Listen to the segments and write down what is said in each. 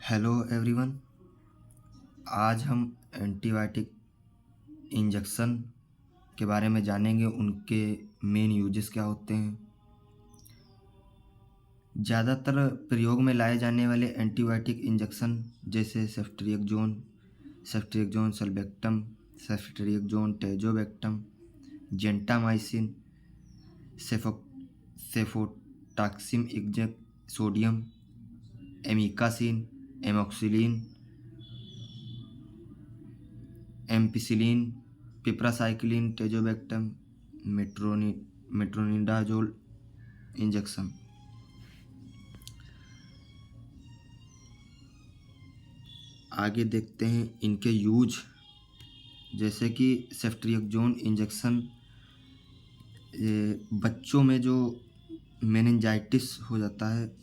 Hello everyone. आज हम antibiotic injection के बारे में जानेंगे, उनके मेन यूजेस क्या होते हैं। ज़्यादातर प्रयोग में लाए जाने वाले एंटीबायोटिक इंजेक्शन जैसे ceftriaxone sulbactam, ceftriaxone tazobactam, gentamicin, cefotaxime sodium, amikacin, amoxicillin, ampicillin, piperacillin, tazobactam, metronidazole injection. आगे देखते हैं इनके यूज। जैसे कि सेफ्ट्रिएक्सोन इंजेक्शन बच्चों में जो मेनिंजाइटिस हो जाता है,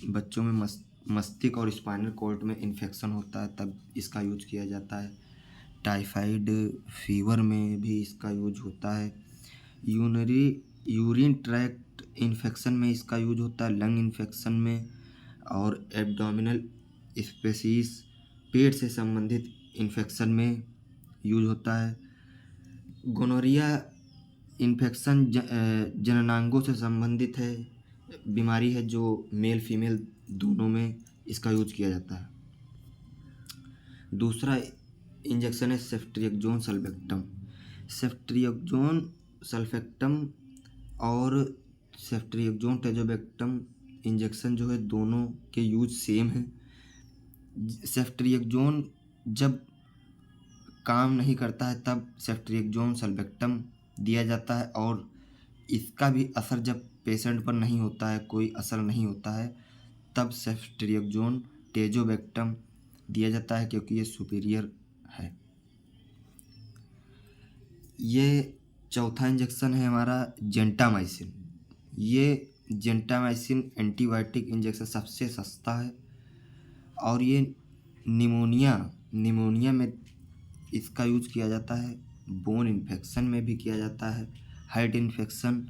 बच्चों में मस्तिष्क और स्पाइनल कॉर्ड में इन्फेक्शन होता है, तब इसका यूज किया जाता है। टाइफाइड फीवर में भी इसका यूज होता है। यूरिन ट्रैक्ट इन्फेक्शन में इसका यूज होता है, लंग इन्फेक्शन में, और एब्डोमिनल स्पेसीज पेट से संबंधित इन्फेक्शन में यूज होता है। गोनोरिया इन्फेक्शन जननांगों से संबंधित है, बीमारी है जो मेल फीमेल दोनों में इसका यूज किया जाता है। दूसरा इंजेक्शन है सेफ्ट्रिएक्सोन सल्बेक्टम। सेफ्ट्रिएक्सोन सल्फेक्टम और सेफ्ट्रिएक्सोन टेजोबेक्टम इंजेक्शन जो है, दोनों के यूज सेम है। सेफ्ट्रिएक्सोन जब काम नहीं करता है तब सेफ्ट्रिएक्सोन सल्बेक्टम दिया जाता है, और इसका भी असर जब पेशेंट पर नहीं होता है, कोई असर नहीं होता है, तब सेफ्ट्रिएक्सोन टेजोबेक्टम दिया जाता है, क्योंकि ये सुपीरियर है। ये चौथा इंजेक्शन है हमारा जेंटामाइसिन। ये जेंटामाइसिन एंटीबायोटिक इंजेक्शन सबसे सस्ता है, और ये निमोनिया में इसका यूज किया जाता है। बोन इन्फेक्शन में भी किया जाता है, हार्ट इन्फेक्शन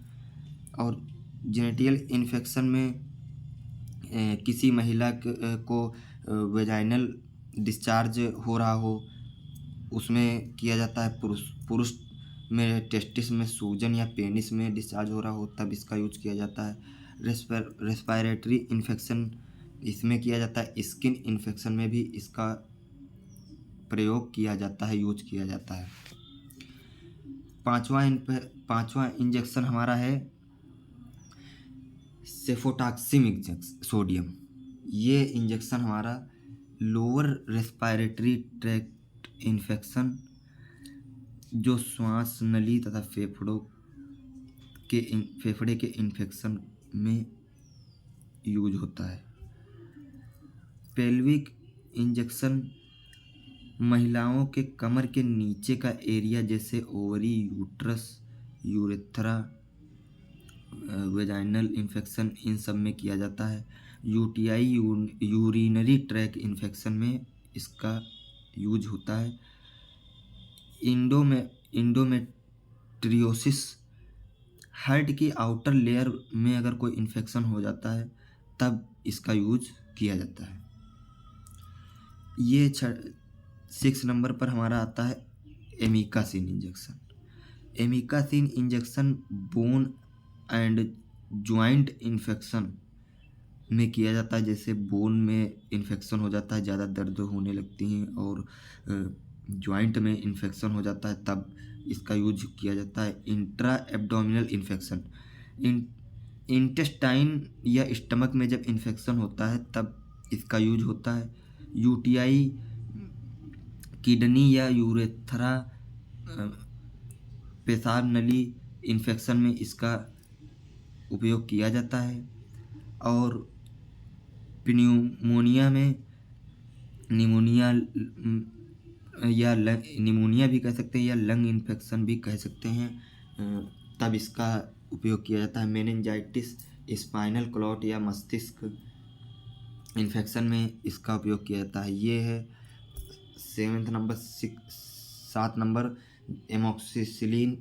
और जेनिटल इन्फेक्शन में। किसी महिला को वेजाइनल डिस्चार्ज हो रहा हो, उसमें किया जाता है। पुरुष में टेस्टिस में सूजन या पेनिस में डिस्चार्ज हो रहा हो, तब इसका यूज किया जाता है। रेस्पिरेटरी इन्फेक्शन इसमें किया जाता है। स्किन इन्फेक्शन में भी इसका प्रयोग किया जाता है, यूज किया जाता है। पांचवा इंजेक्शन हमारा है सेफोटाक्सिम सोडियम। ये इंजेक्शन हमारा लोअर रेस्पिरेटरी ट्रैक्ट इन्फेक्शन, जो श्वास नली तथा फेफड़े के इन्फेक्शन में यूज होता है। पेल्विक इंजेक्शन महिलाओं के कमर के नीचे का एरिया, जैसे ovary, uterus, urethra, vaginal infection, इन सब में किया जाता है। यूटीआई यूरिनरी ट्रैक इन्फेक्शन में इसका यूज होता है। इंडोमेट्रियोसिस, हार्ट की आउटर लेयर में अगर कोई इन्फेक्शन हो जाता है, तब इसका यूज किया जाता है। ये 6 नंबर पर हमारा आता है amikacin injection. Amikacin injection bone and joint infection में किया जाता है। जैसे बोन में इन्फेक्शन हो जाता है, ज़्यादा दर्द होने लगती हैं, और ज्वाइंट में इन्फेक्शन हो जाता है, तब इसका यूज किया जाता है। इंट्रा एब्डोमिनल इन्फेक्शन, इंटेस्टाइन या स्टमक में जब इन्फेक्शन होता है, तब इसका यूज होता है। यूटीआई किडनी या यूरेथ्रा, पेशाब नली इन्फेक्शन में इसका उपयोग किया जाता है। और निमोनिया निमोनिया भी कह सकते हैं, या लंग इन्फेक्शन भी कह सकते हैं, तब इसका उपयोग किया जाता है। मेनिंजाइटिस, स्पाइनल क्लॉट या मस्तिष्क इन्फेक्शन में इसका उपयोग किया जाता है। ये है 7 नंबर एमोक्सिसिलिन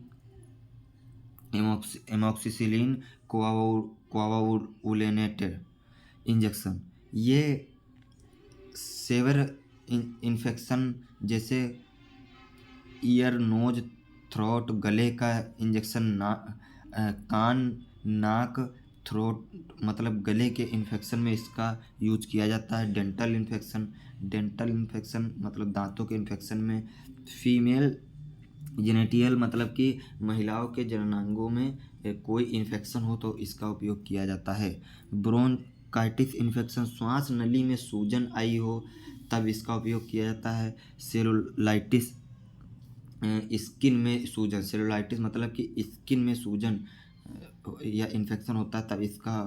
कोआगुलेटेड इंजेक्शन। ये सेवर इन्फेक्शन जैसे ईयर, नोज, थ्रोट, गले का इंजेक्शन, कान, नाक, थ्रोट मतलब गले के इन्फेक्शन में इसका यूज किया जाता है। डेंटल इन्फेक्शन मतलब दांतों के इन्फेक्शन में। फीमेल जेनेटियल मतलब कि महिलाओं के जननांगों में कोई इन्फेक्शन हो तो इसका उपयोग किया जाता है। ब्रोंकाइटिस इन्फेक्शन, श्वास नली में सूजन आई हो तब इसका उपयोग किया जाता है। सेलुलाइटिस, स्किन में सूजन, सेलुलाइटिस मतलब कि स्किन में सूजन या इन्फेक्शन होता है तब इसका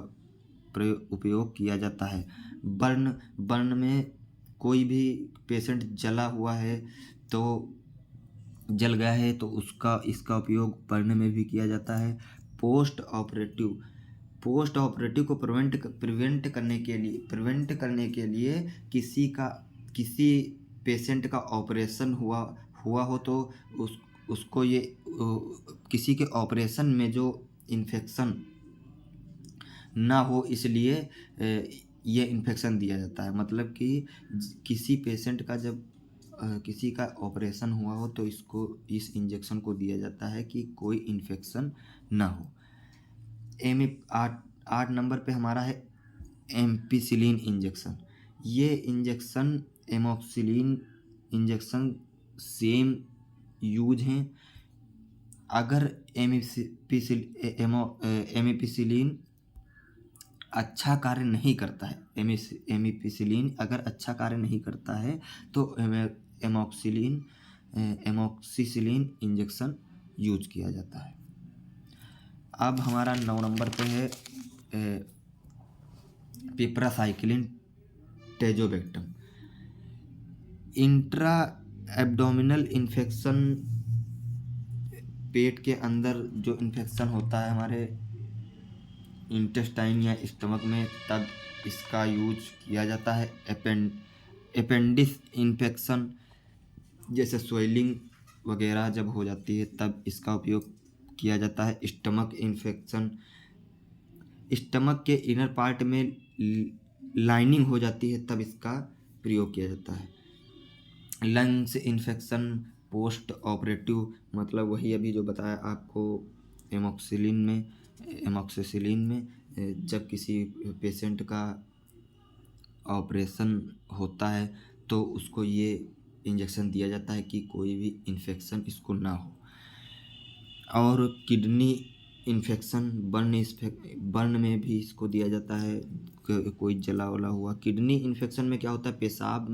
उपयोग किया जाता है। बर्न में कोई भी पेशेंट जला हुआ है तो जल गया है तो इसका उपयोग बर्न में भी किया जाता है। पोस्ट ऑपरेटिव को प्रिवेंट करने के लिए किसी पेशेंट का ऑपरेशन हुआ हो तो उसको ये किसी के ऑपरेशन में जो इन्फेक्शन ना हो इसलिए ये इन्फेक्शन दिया जाता है। मतलब कि किसी पेशेंट का जब किसी का ऑपरेशन हुआ हो तो इस इंजेक्शन को दिया जाता है कि कोई इन्फेक्शन ना हो। 8 नंबर पे हमारा है एम्पिसिलिन इंजेक्शन। ये injection amoxicillin injection same use हैं। अगर एमिपिसिलिन अच्छा कार्य नहीं करता है, एमिपिसिलिन अगर अच्छा कार्य नहीं करता है तो एमोक्सिसिलिन इंजेक्शन यूज किया जाता है। अब हमारा 9 नंबर पे है पिप्रासाइक्लिन टेजोबेक्टम। इंट्रा एब्डोमिनल इन्फेक्शन, पेट के अंदर जो इन्फेक्शन होता है हमारे इंटेस्टाइन या स्टमक में तब इसका यूज किया जाता है। अपेंडिक्स इन्फेक्शन जैसे स्वेलिंग वगैरह जब हो जाती है तब इसका उपयोग किया जाता है। स्टमक इन्फेक्शन, स्टमक के इनर पार्ट में लाइनिंग हो जाती है तब इसका प्रयोग किया जाता है। लंग्स इन्फेक्शन पोस्ट ऑपरेटिव मतलब वही अभी जो बताया आपको एमोक्सिसिलिन में जब किसी पेशेंट का ऑपरेशन होता है तो उसको ये इंजेक्शन दिया जाता है कि कोई भी इन्फेक्शन इसको ना हो। और किडनी इन्फेक्शन बर्न में भी इसको दिया जाता है। कोई जला वला हुआ किडनी इन्फेक्शन में क्या होता है, पेशाब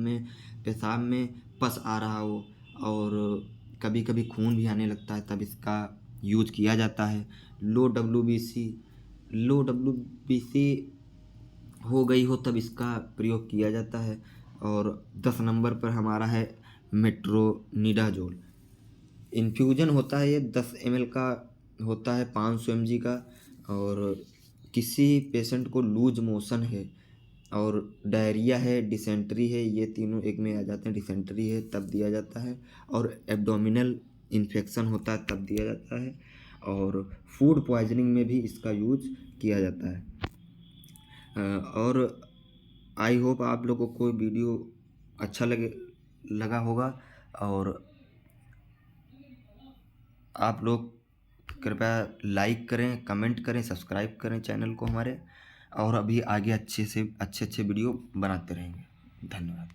में पस आ रहा हो और कभी कभी खून भी आने लगता है तब इसका यूज किया जाता है। लो डब्ल्यूबीसी हो गई हो तब इसका प्रयोग किया जाता है। और 10 नंबर पर हमारा है मेट्रोनिडाजोल। इन्फ्यूजन होता है, ये 10 ml का होता है, 500 mg का। और किसी पेशेंट को लूज मोशन है और डायरिया है, डिसेंट्री है, ये तीनों एक में आ जाते हैं, डिसेंट्री है तब दिया जाता है। और एब्डोमिनल इन्फेक्शन होता है तब दिया जाता है। और फूड पॉइजनिंग में भी इसका यूज किया जाता है। और आई होप आप लोगों को वीडियो अच्छा लगा होगा और आप लोग कृपया लाइक करें, कमेंट करें, सब्सक्राइब करें चैनल को हमारे। और अभी आगे अच्छे वीडियो बनाते रहेंगे। धन्यवाद।